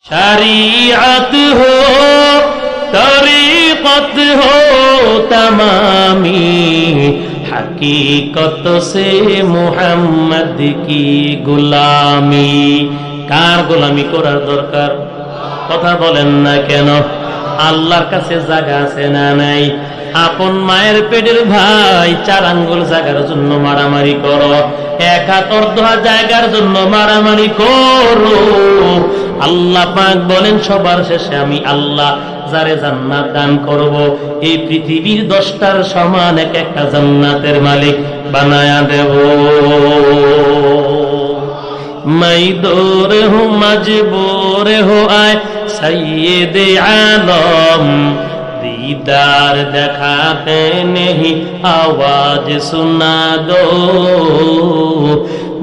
शरीअत हो तरीक़त हो तमामी हकीकत से मुहम्मद की गुलामी। कार गुलामी करार दरकार কথা বলেন না কেন? আল্লাহর কাছে জায়গা আছে না নাই? আপন মায়ের পেটের ভাই 4 আঙ্গুল জায়গার জন্য মারামারি করো, 1 হাত অর্ধ জায়গার জন্য মারামারি করো। আল্লাহ পাক বলেন সবার শেষে আমি আল্লাহ যারে জান্নাত দান করব এই পৃথিবীর 10টার সমান একটা জান্নাতের মালিক বানায়া দেব। मैं दूर हूँ मजबूर हो आए सैयद आलम, दीदार दिखाते नहीं आवाज सुना दो,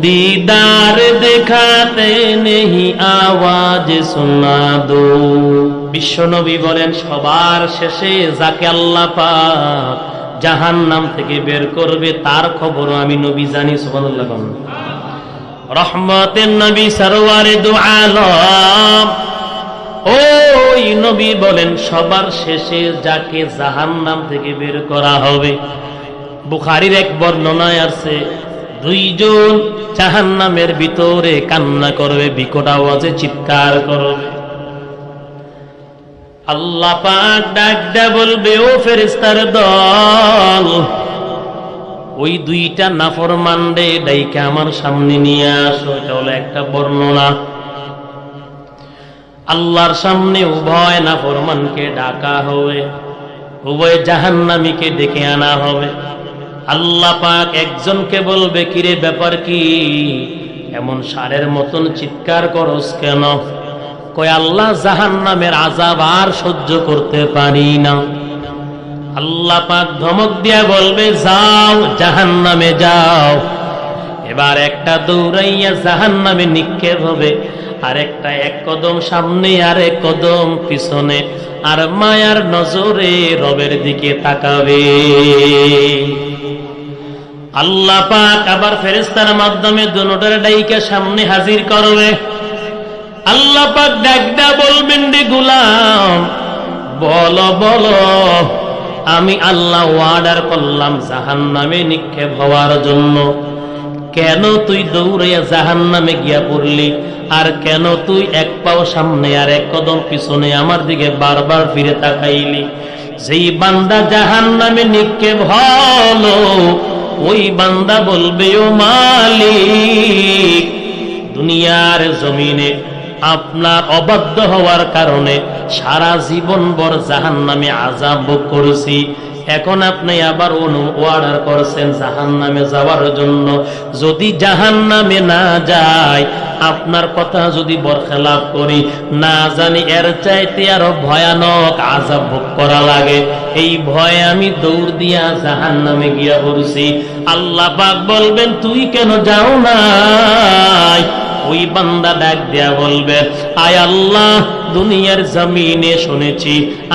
दीदार दिखाते नहीं आवाज सुना दो। বিশ্বনবী বলেন সবার শেষে যাকে আল্লাহ পাক জাহান্নাম থেকে বের করবে তার খবরও আমি নবী জানি। সুবহানাল্লাহ। রহমতের নবী সরওয়ারে দু আলম ওই নবী বলেন সবার শেষে যাকে জাহান্নাম থেকে বের করা হবে। বুখারীর এক বর্ণনায় আছে 2 জন জাহান্নামের ভিতরে কান্না করবে, বিকট আওয়াজে চিৎকার করবে। আল্লাহ পাক ডাকটা বলবে ও ফেরেশতার দল, ওই 2টা নাফরমানরে ডাইকা আমার সামনে নিয়ে আসো। এটা হলো একটা বর্ণনা। আল্লাহর সামনে উভয় নাফরমানকে ডাকা হবে, উভয় জাহান্নামীকে ডেকে আনা হবে। আল্লাহ পাক একজনকে বলবে কিরে ব্যাপার কি, এমন ষাঁড়ের মতন চিৎকার করস কেন? কয় আল্লাহ জাহান্নামের আযাব আর সহ্য করতে পারি না। আল্লাহ পাক ধমক দিয়া বলবে যাও জাহান্নামে যাও। এবার একটা দৌড়াইয়া জাহান্নামে নিক্ষেপ হবে, আর একটা 1 কদম সামনে আর 1 কদম পিছনে, আর মায়ার নজরে রবের দিকে তাকাবে। আল্লাহ পাক আবার ফেরেশতার মাধ্যমে দুটোর ডাইকা সামনে হাজির করবে। আল্লাহ পাক ডাকদা বলবেন রে গোলাম বলো বলো, আমি আল্লাহ অর্ডার করলাম জাহান্নামে নিক্ষেপ হওয়ার জন্য, কেন তুই দৌড়াইয়া জাহান্নামে গিয়া পড়লি? আর কেন তুই 1 পাও সামনে আর 1 কদম পিছনে আমার দিকে বারবার ফিরে তাকাইলি? যেই বান্দা জাহান্নামে নিক্ষেপ হলো ওই বান্দা বলবে ও মালিক, দুনিয়ার জমিনে আপনার অবাধ্য হওয়ার কারণে সারা জীবন ভর জাহান্নামে আযাব ভোগ করেছি, এখন আপনি আবার অর্ডার করেছেন জাহান্নামে যাওয়ার জন্য। যদি জাহান্নামে না যাই, আপনার কথা যদি বরখেলাপ করি, না জানি এর চাইতে আরো ভয়ানক আযাব ভোগ করা লাগে, এই ভয়ে আমি দৌড় দিয়া জাহান্নামে গিয়া পড়ছি। আল্লাহ পাক বলবেন তুই কেন যাও নাই? ওই বান্দা ডাক দিয়া বলবে আয় আল্লাহ, দুনিয়ার জমিনে শুনেছি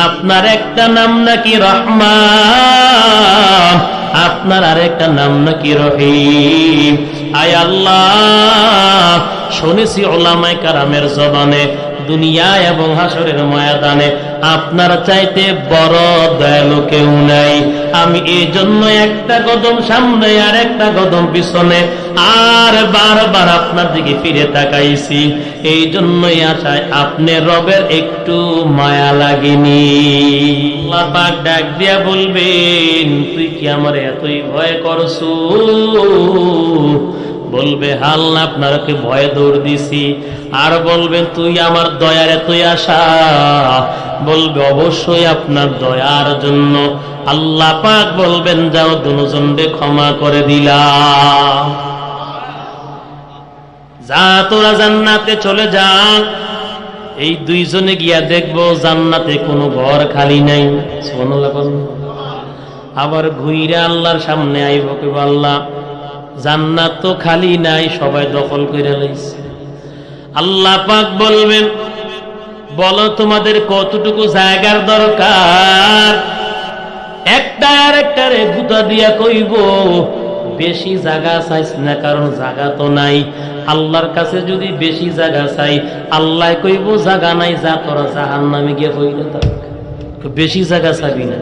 আপনার একটা নাম নাকি রহমান, আপনার আরেকটা নাম নাকি রহিম। আয় আল্লাহ, শুনেছি উলামায়ে কেরামের জবানে দুনিয়া এবং হাসরের ময়দানে আপনার চাইতে বড় দয়ালু কেউ নাই। আমি এই জন্য 1টা কদম সামনে আর 1টা কদম পিছনে আর বারবার আপনার দিকে ফিরে তাকাইছি, এই জন্যই আশায় আপনি রবের একটু মায়া লাগেনি। আল্লাহ পাক ডাক দিয়া বলবেন তুই কি আমার এতই ভয় করছু? বলবে হাল না, আপনারকে ভয়ে দৌড় দিছি। আর বলবেন তুই আমার দয়ার এতই আশা? বলবে অবশ্যই আপনার দয়ার জন্য। আল্লাহ পাক বলবেন যাও দুজনকে ক্ষমা করে দিলাম, যা তোরা জান্নাতে চলে যা। এই 2 জনে গিয়া দেখবো জান্নাতে কোনো ঘর খালি নাই। সুবহানাল্লাহ। আবার ঘুইরা আল্লাহর সামনে আইব, কে আল্লাহ জান্নাত তো খালি নাই, সবাই দখল করে লইছে। আল্লাহ পাক বলবেন বলো তোমাদের কতটুকু জায়গার দরকার? একটা আর একটারে গুতা দিয়া কইব বেশি জায়গা চাইছ না, কারণ জায়গা তো নাই। আল্লাহর কাছে যদি বেশি জায়গা চাই, আল্লাহ কইব জায়গা নাই, যা তোরা জাহান্নামে গিয়ে কইলে থাক, বেশি জায়গা চাবি না।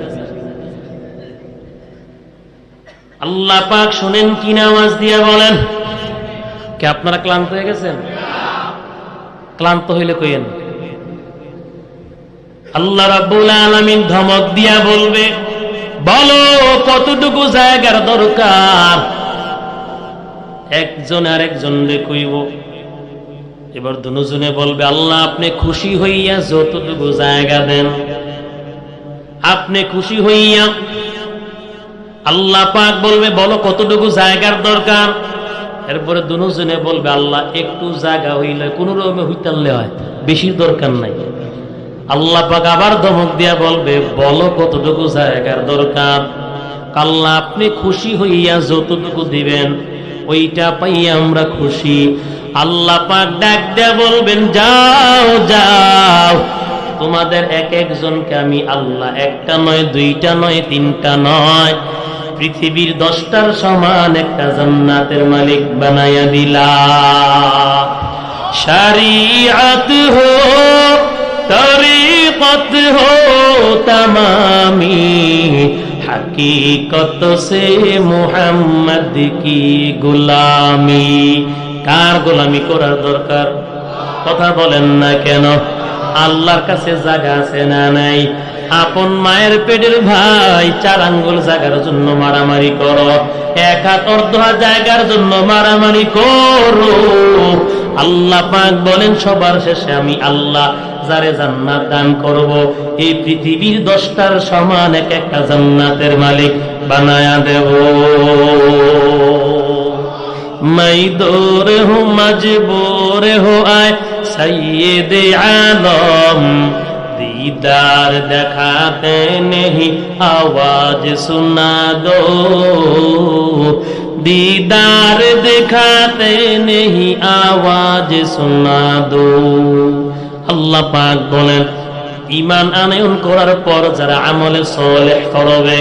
আল্লাহ পাক শুনেন কি না, আওয়াজ দিয়ে বলেন। কে আপনারা ক্লান্ত হয়ে গেছেন? ক্লান্ত হইলে কইেন। আল্লাহ রাব্বুল আলামিন ধমক দিয়া বলবে, বলো কতটুকু জায়গার দরকার। একজন আর একজনরে কইব। এবার দুজনে বলবে, আল্লাহ আপনি খুশি হইয়া যতটুকু জায়গা দেন, আপনি খুশি হইয়া। আল্লাহ পাক বলবে, বলো কতটুকু জায়গার দরকার। এরপরে দুজনে বলবে, আল্লাহ একটু জায়গা হইলে কোনো রকমে হইতালে হয়, বেশি দরকার নাই। আল্লাহ পাক আবার ধমক দিয়া বলবে, বলো কতটুকু জায়গার দরকার। আল্লাহ আপনি খুশি হইয়া যতটুকু দিবেন ওইটা পাইয়া আমরা খুশি। আল্লাহ পাক ডাক দিয়া বলবেন, যাও যাও, তোমাদের এক একজনকে আমি আল্লাহ একটা নয়, দুইটা নয়, তিনটা নয়, পৃথিবীর 10টার সমান একটা জান্নাতের মালিক বানায়া দিলাম। শরিয়ত হো তরিকত হো তমামি, হकीकत से মুহাম্মদ কি গোলামি। কার গোলামি করার দরকার? কথা বলেন না কেন? আল্লাহর কাছে জায়গা আছে না নাই? আপন মায়ের পেটের ভাই 4 আঙ্গুল জায়গার জন্য মারামারি করো, 1 হাত অর্ধ জায়গার জন্য মারামারি করো। আল্লাহ পাক বলেন, সবার শেষে আমি আল্লাহ যারে জান্নাত দান করব, এই পৃথিবীর 10টার সমান এক একটা জান্নাতের মালিক বানায়া দেব। मैं दूर हूँ मजबूर हो आए सैयद आलम, दीदार दिखाते नहीं आवाज सुना दो, दीदार दिखाते नहीं आवाज सुना दो। আল্লাহ পাক বলেন, ঈমান আনয়ন করার পর যারা আমলে সালেহ করবে,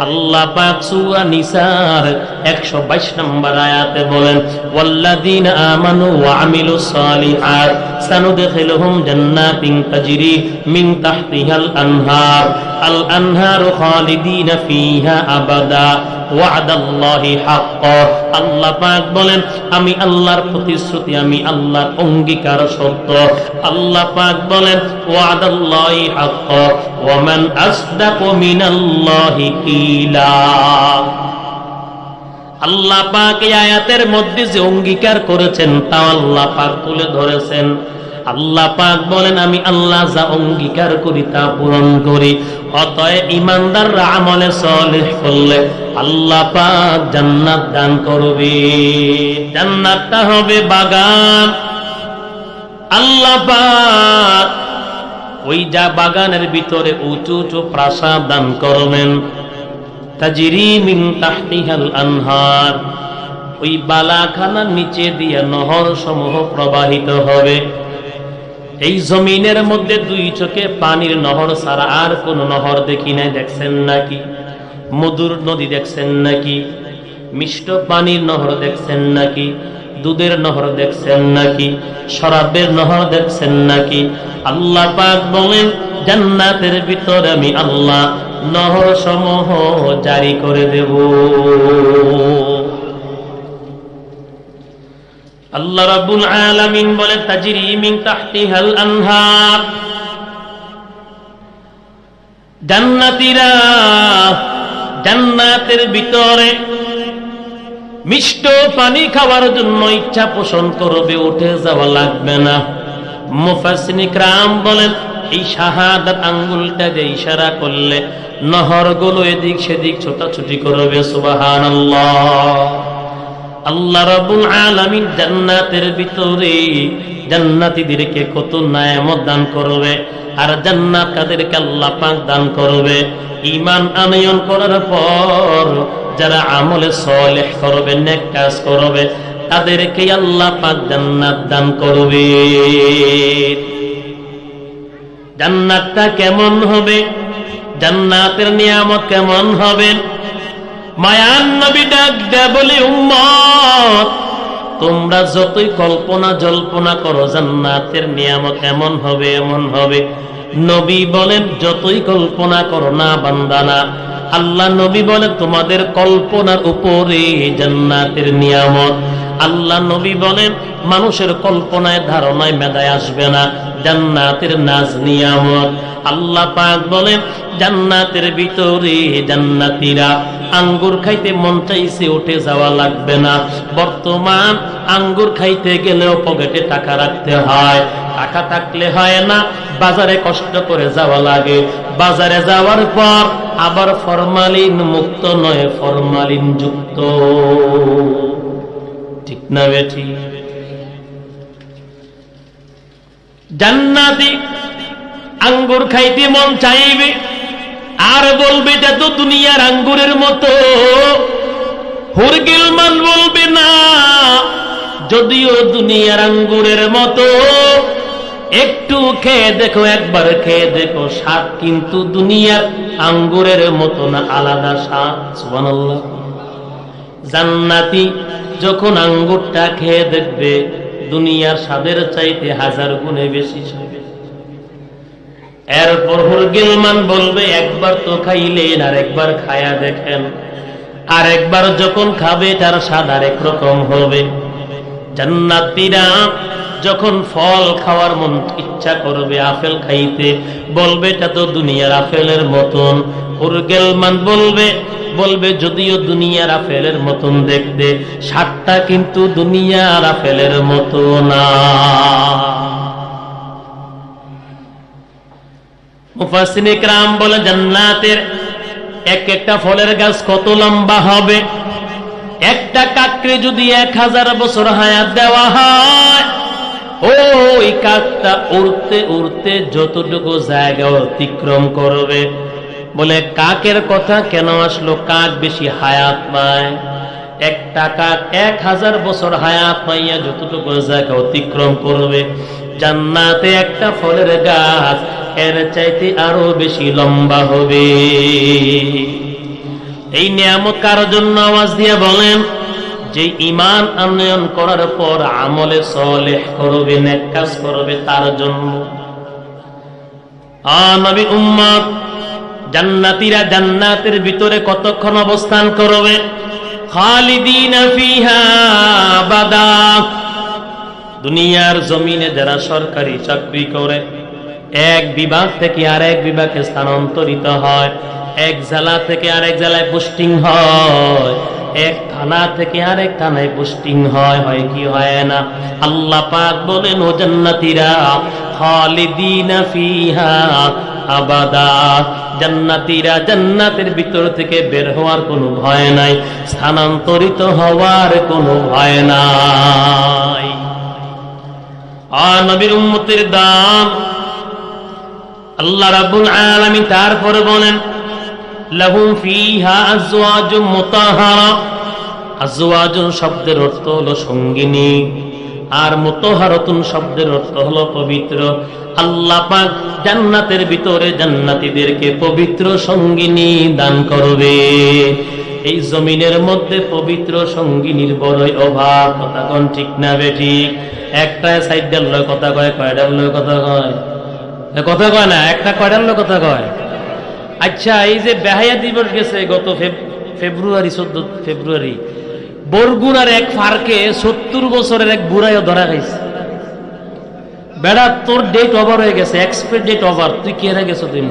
আল্লাহ পাক সূরা নিসার 122 নম্বর আয়াতে বলেন, ওয়াল্লাযীনা আমানু ওয়া আমিলুস সালিহাত সানুদখিলুহুম জান্নাতিন তাজরি মিন তাহতিহাল আনহার, আল আনহারু খালিদিনা ফিহা আবাদা ওয়াদাল্লাহি হাক্কা। আল্লাহ পাক বলেন, আমি আল্লাহর প্রতিশ্রুতি, আমি আল্লাহর অঙ্গীকার সত্য। আল্লাহ পাক বলেন, ওয়াদাল্লাহি হাক্কা ওয়া মান আসদাকু মিনাল্লাহি কিলা। আল্লাহ পাক এই আয়াতের মধ্যে যে অঙ্গীকার করেছেন তা আল্লাহ পাক তুলে ধরেছেন। আল্লাহ পাক বলেন, আমি আল্লাহ যা অঙ্গীকার করি তা পূরণ করি। অতএব ঈমানদাররা আমলে সালেহ করলে আল্লাহ পাক জান্নাত দান করবে। জান্নাতটা হবে বাগান। আল্লাহ পাক ওই যা বাগানের ভিতরে উঁচু উঁচু প্রাসাদ দান করবেন, তাজরি মিন তাহতিহাল আনহার, ওই বালাখানার নিচে দিয়ে নহর সমূহ প্রবাহিত হবে। এই জমিনের মধ্যে 2 চোখে পানির নহর ছাড়া আর কোন নহর দেখি নাই। দেখছেন নাকি? মধুর নদী দেখছেন নাকি? মিষ্ট পানির নহর দেখছেন নাকি? দুধের নহর দেখছেন নাকি? শরাবের নহর দেখছেন নাকি? আল্লাহ পাক বলেন, জান্নাতের ভিতরে আমি আল্লাহ নহর সমূহ জারি করে দেব। আল্লাহ রাব্বুল আলামিন বলে, তাজরি মিন তাহতিহাল আনহার, জান্নাতীরা জান্নাতের ভিতরে মিষ্ট পানি খাওয়ার জন্য ইচ্ছা পোষণ করবে, উঠে যাওয়া লাগবে না। মুফাসসিরিন ইকরাম বলেন, এই শাহাদাত আঙ্গুলটা যে ইশারা করলে নহরগুলো এদিক সেদিক ছোটাছুটি করবে। সুবহানাল্লাহ। আল্লাহ রাব্বুল আলামিন জান্নাতের ভিতরে জান্নাতীদেরকে কত নেয়ামত দান করবে। আর জান্নাত কাদেরকে আল্লাহ পাক দান করবে? ঈমান আনয়ন করার পর যারা আমলে সালেহ করবে, নেক কাজ করবে, তাদেরকে আল্লাহ পাক জান্নাত দান করবে। জান্নাতটা কেমন হবে? জান্নাতের নিয়ামত কেমন হবে? মায়ান নবী ডাক দেয়া বলে, উম্মত তোমরা যতই কল্পনা জল্পনা করো জান্নাতের নিয়ামত এমন হবে এমন হবে, নবী বলেন যতই কল্পনা করো না বান্দানা, আল্লাহ নবী বলেন তোমাদের কল্পনার উপরে জান্নাতের নিয়ামত। আল্লাহ নবী বলেন মানুষের কল্পনায় ধারণায় মেধায় আসবে না জান্নাতের নাজ নিয়ামত। আল্লাহ পাক বলেন জান্নাতের ভিতরে জান্নাতীরা আঙ্গুর খাইতে মন চাইছে উঠে যাওয়া লাগবে না। বর্তমান আঙ্গুর খাইতে গেলেও পকেটে টাকা রাখতে হয়, টাকা থাকলে হয় না, বাজারে কষ্ট করে যাওয়া লাগে। বাজারে যাওয়ার পর আবার ফরমালিন মুক্ত নয় ফরমালিন যুক্ত, ঠিক না বেঠি? জান্নাতি আঙ্গুর খাইতে মন চাইবে আর বলবে এটা তো দুনিয়ার আঙ্গুরের মতো। হুরগিলমান বলবে না, যদিও দুনিয়ার আঙ্গুরের মতো, একটু খেয়ে দেখো, একবার খেয়ে দেখো, স্বাদ কিন্তু দুনিয়ার আঙ্গুরের মতো না, আলাদা স্বাদ। সুবহানাল্লাহ। জান্নাতি যখন আঙ্গুরটা খেয়ে দেখবে দুনিয়ার স্বাদের চাইতে 1000 গুণে বেশি স্বাদ। এরপর হুরগিলমান বলবে একবার তো খাইলেন, আর একবার খায়া দেখেন। আর একবার যখন খাবে তার স্বাদ আরেক রকম হবে। জান্নাতীরা যখন ফল খাওয়ার মন ইচ্ছা করবে, আপেল খাইতে, বলবে এটা তো দুনিয়ার আপেলের মতন। হুরগিলমান বলবে যদিও দুনিয়ার আপেলের মতন দেখতে, স্বাদটা কিন্তু দুনিয়ার আপেলের মতো না। মুফাসসিরিনে কিরাম বলে জান্নাতের এক একটা ফলের গাছ কত লম্বা হবে। একটা কাকড়ে যদি 1000 বছর হায়াত দেওয়া হয়, ওই কাকটা উড়তে উড়তে যতটুকু জায়গা অতিক্রম করবে। বলে কাকের কথা কেন আসলো? কাক বেশি হায়াত পায়। একটা কাক 1000 বছর হায়াত পাইয়া যতটুকু জায়গা অতিক্রম করবে, জান্নাতে একটা ফলের গাছ এর চাইতে আরো বেশি লম্বা হবে। এই নিয়ামত কার জন্য? আওয়াজ দিয়ে বলেন। যে ঈমান আনয়ন করার পর আমলে সালেহ করবে, নেক কাজ করবে, তার জন্য। নবী উম্মত জান্নাতীরা জান্নাতের ভিতরে কতক্ষণ অবস্থান করবে? খালিদিনা ফিহা আবাদা। দুনিয়ার জমিনে যারা সরকারি চাকরি করে, এক বিভাগ থেকে আরেক বিভাগে স্থানান্তরিত হয়, এক জেলা থেকে আরেক জেলায় পোস্টিং হয়, এক থানা থেকে আরেক থানায় পোস্টিং হয়, হয় কি হয় না? আল্লাহ পাক বলেন ও জান্নাতীরা খালিদিনা ফিহা আবাদা। জান্নাতীরা জান্নাতের ভিতর থেকে বের হওয়ার কোনো ভয় নাই, স্থানান্তরিত হওয়ার কোনো ভয় নাই। আর নবীর উম্মতের দাম আল্লাহ রাব্বুল আলামিন তারপরে বলেন লাহুম ফিহা আজওয়াজুম মুতাহহারা। আজওয়াজুন শব্দের অর্থ হলো সঙ্গিনী, আর মুতাহহারাতুন শব্দের অর্থ হলো পবিত্র। আল্লাহ পাক জান্নাতের ভিতরে জান্নাতীদেরকে পবিত্র সঙ্গিনী দান করবে। এই জমিনের মধ্যে পবিত্র সঙ্গিনীর বড়ই অভাব। কথা কোন ঠিক না বেঠিক? একটা সাইডের লয় কথা কয়, কয়টার লয় কথা কয়? কথা কয় না, একটা কয়টার লয় কথা কয়? আচ্ছা, এই যে বেহায়া দিবস গেছে গত ফেব্রুয়ারি, 14 ফেব্রুয়ারি, বরগুনার এক পার্কে 70 বছরের এক বুড়াইও ধরা খাইছে। বেড়া তোর ডেট ওভার হয়ে গেছে, এক্সপায়ার ডেট ওভার, তুই কে রে গেছো? তুই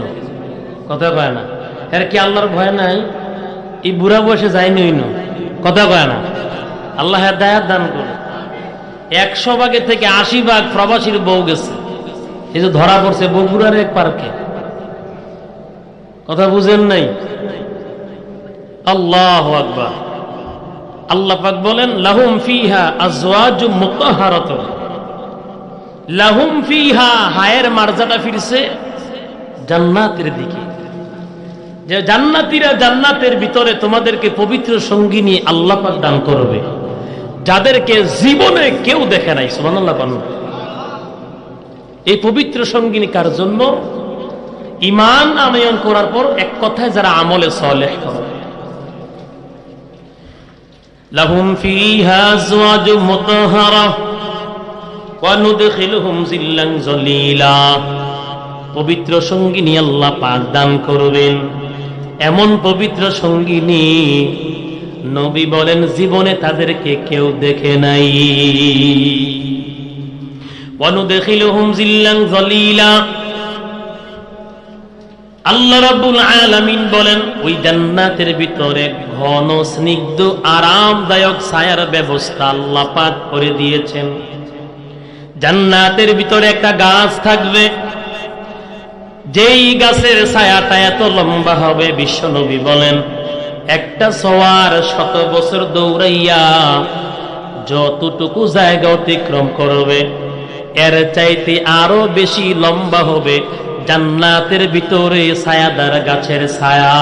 কথা কয় না। এর কি আল্লাহর ভয় নাই? এই বুড়া বয়সে যায়নি হইন, কথা কয় না। আল্লাহ হেদায়েত দান করে। 100 ভাগের থেকে 80 ভাগ প্রবাসীর বউ গেছে। এই যে ধরা পড়ছে বগুড়ার এক পার্কে। কথা বুঝেন নাই? আল্লাহু আকবার। আল্লাহ পাক বলেন লাহুম ফিহা আজওয়াজুম মুতাহহারাতুন। লাহুম ফিহা, হায়ের মার্জাটা ফিরছে জান্নাতের দিকে। যে জান্নাতীরা জান্নাতের ভিতরে তোমাদেরকে পবিত্র সঙ্গিনী আল্লাহ পাক দান করবে, যাদেরকে জীবনে কেউ দেখে নাই। সুবহানাল্লাহ। এই পবিত্র সঙ্গিনী কার জন্য? ঈমান আনয়ন করার পর এক কথায় যারা আমলে সালেহ করবে। লাহুম ফিহা আজওয়াজুম মুতাহহারা ওয়া নুদখিলুহুম জিল্লান যালিলা। পবিত্র সঙ্গিনী আল্লাহ পাক দান করবেন, এমন পবিত্র সঙ্গিনী নবী বলেন জীবনে তাদেরকে কেউ দেখে নাই। ওয়া নুদখিলুহুম জিল্লান যালিলা। আল্লাহ রাব্বুল আলামিন বলেন ওই জান্নাতের ভিতরে ঘন স্নিগ্ধ আরামদায়ক ছায়ার ব্যবস্থা আল্লাহ পাক করে দিয়েছেন। জান্নাতের ভিতরে একটা গাছ থাকবে, যেই গাছের ছায়াটা এত লম্বা হবে, বিশ্বনবী বলেন একটা সওয়ার 100 বছর দৌড়াইয়া যতটুকু জায়গা অতিক্রম করবে এর চাইতে আরো বেশি লম্বা হবে জান্নাতের ভিতরে ছায়াদার গাছের ছায়া।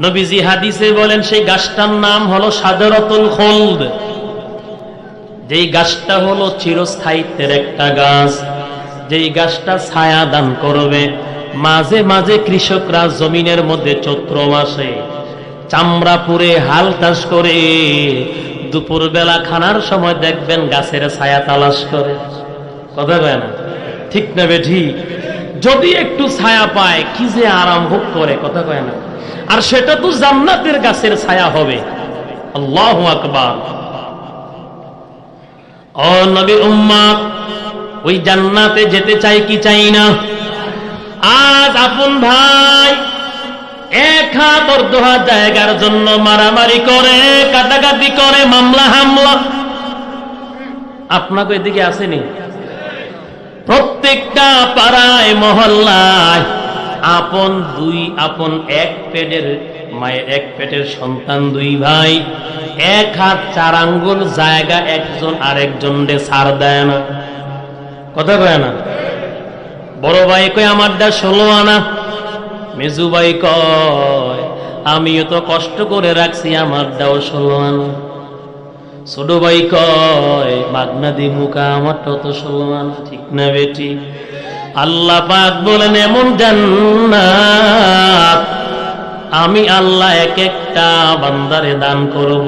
নবীজি হাদিসে বলেন সেই গাছটার নাম হলো শাজারাতুল খুলদ। যেই গাছটা হলো চিরস্থায়িত্বের একটা গাছ, যেই গাছটা ছায়া দান করবে। মাঝে মাঝে কৃষকরা জমিনের মধ্যে চৈত্র মাসে চামড়া পুড়ে হাল চাষ করে দুপুর বেলা খানার সময় দেখবেন গাছের ছায়া তালাশ করে। কথা কয় না? ঠিক না বেঠি? যদি একটু ছায়া পায় কি যে আরাম ভোগ করে। কথা কয় না? আর সেটা তো জান্নাতের গাছের ছায়া হবে। আল্লাহু আকবার। ও নবী উম্মত, ওই জান্নাতে যেতে চাই কি চাই না? আজ আপন ভাই 1 হাত অর্ধ হাত জায়গার জন্য মারামারি করে, কাটাকাটি করে, মামলা হামলা। আপনাকে এদিকে আসেনি? প্রত্যেকটা পাড়ায় মহল্লায় আপন এক পেটের মায়ের, এক পেটের সন্তান, 2 ভাই, 1 হাত 4 আঙ্গুল জায়গা একজন আরেকজনকে ছাড় দেয় না। কথা কয় না? বড় ভাই কয় আমারটা 16 আনা, মেজু ভাই কয় আমিও তো কষ্ট করে রাখছি আমারটাও 16 আনা, ছোট ভাই কয় মাগনা দি মুখা আমারটাও তো 16 আনা। ঠিক না বেটি? আল্লাহ পাক বলেন এমন জান্নাত আমি আল্লাহ এক একটা বান্দারে দান করব।